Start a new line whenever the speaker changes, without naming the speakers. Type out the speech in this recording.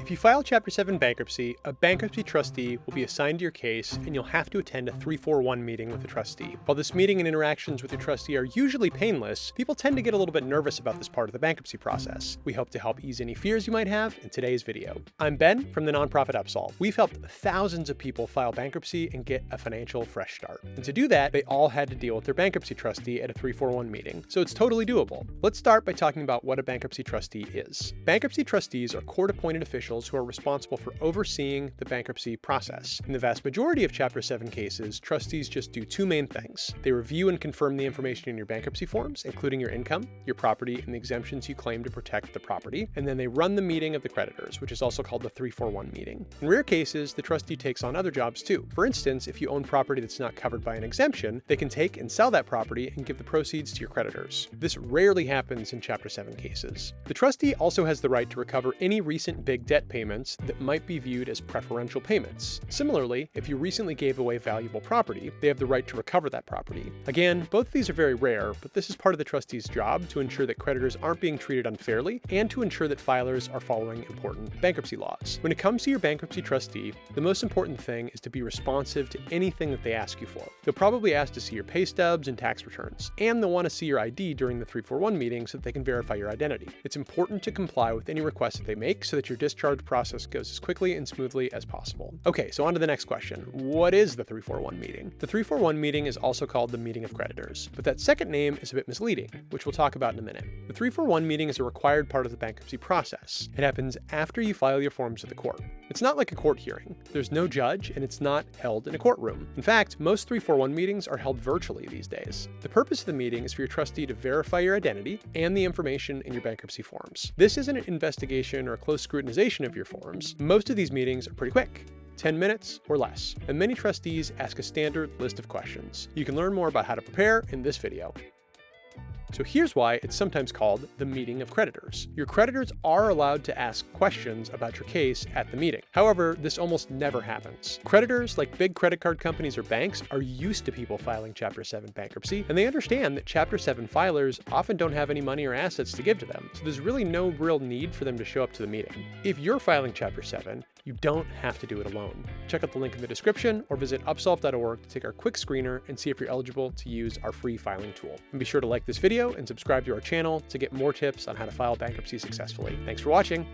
If you file Chapter 7 bankruptcy, a bankruptcy trustee will be assigned to your case and you'll have to attend a 341 meeting with the trustee. While this meeting and interactions with your trustee are usually painless, people tend to get a little bit nervous about this part of the bankruptcy process. We hope to help ease any fears you might have in today's video. I'm Ben from the nonprofit Upsolve. We've helped thousands of people file bankruptcy and get a financial fresh start. And to do that, they all had to deal with their bankruptcy trustee at a 341 meeting, so it's totally doable. Let's start by talking about what a bankruptcy trustee is. Bankruptcy trustees are court-appointed officials who are responsible for overseeing the bankruptcy process. In the vast majority of Chapter 7 cases, trustees just do two main things. They review and confirm the information in your bankruptcy forms, including your income, your property, and the exemptions you claim to protect the property, and then they run the meeting of the creditors, which is also called the 341 meeting. In rare cases, the trustee takes on other jobs too. For instance, if you own property that's not covered by an exemption, they can take and sell that property and give the proceeds to your creditors. This rarely happens in Chapter 7 cases. The trustee also has the right to recover any recent big debt payments that might be viewed as preferential payments. Similarly, if you recently gave away valuable property, they have the right to recover that property. Again, both of these are very rare, but this is part of the trustee's job to ensure that creditors aren't being treated unfairly and to ensure that filers are following important bankruptcy laws. When it comes to your bankruptcy trustee, the most important thing is to be responsive to anything that they ask you for. They'll probably ask to see your pay stubs and tax returns, and they'll want to see your ID during the 341 meeting so that they can verify your identity. It's important to comply with any requests that they make so that your discharge process goes as quickly and smoothly as possible. Okay, so on to the next question. What is the 341 meeting? The 341 meeting is also called the meeting of creditors, but that second name is a bit misleading, which we'll talk about in a minute. The 341 meeting is a required part of the bankruptcy process. It happens after you file your forms with the court. It's not like a court hearing. There's no judge, and it's not held in a courtroom. In fact, most 341 meetings are held virtually these days. The purpose of the meeting is for your trustee to verify your identity and the information in your bankruptcy forms. This isn't an investigation or a close scrutinization of your forms. Most of these meetings are pretty quick. 10 minutes or less, and many trustees ask a standard list of questions. You can learn more about how to prepare in this video. So here's why it's sometimes called the meeting of creditors. Your creditors are allowed to ask questions about your case at the meeting. However, this almost never happens. Creditors, like big credit card companies or banks, are used to people filing Chapter 7 bankruptcy, and they understand that Chapter 7 filers often don't have any money or assets to give to them, so there's really no real need for them to show up to the meeting. If you're filing Chapter 7, you don't have to do it alone. Check out the link in the description or visit upsolve.org to take our quick screener and see if you're eligible to use our free filing tool. And be sure to like this video and subscribe to our channel to get more tips on how to file bankruptcy successfully. Thanks for watching.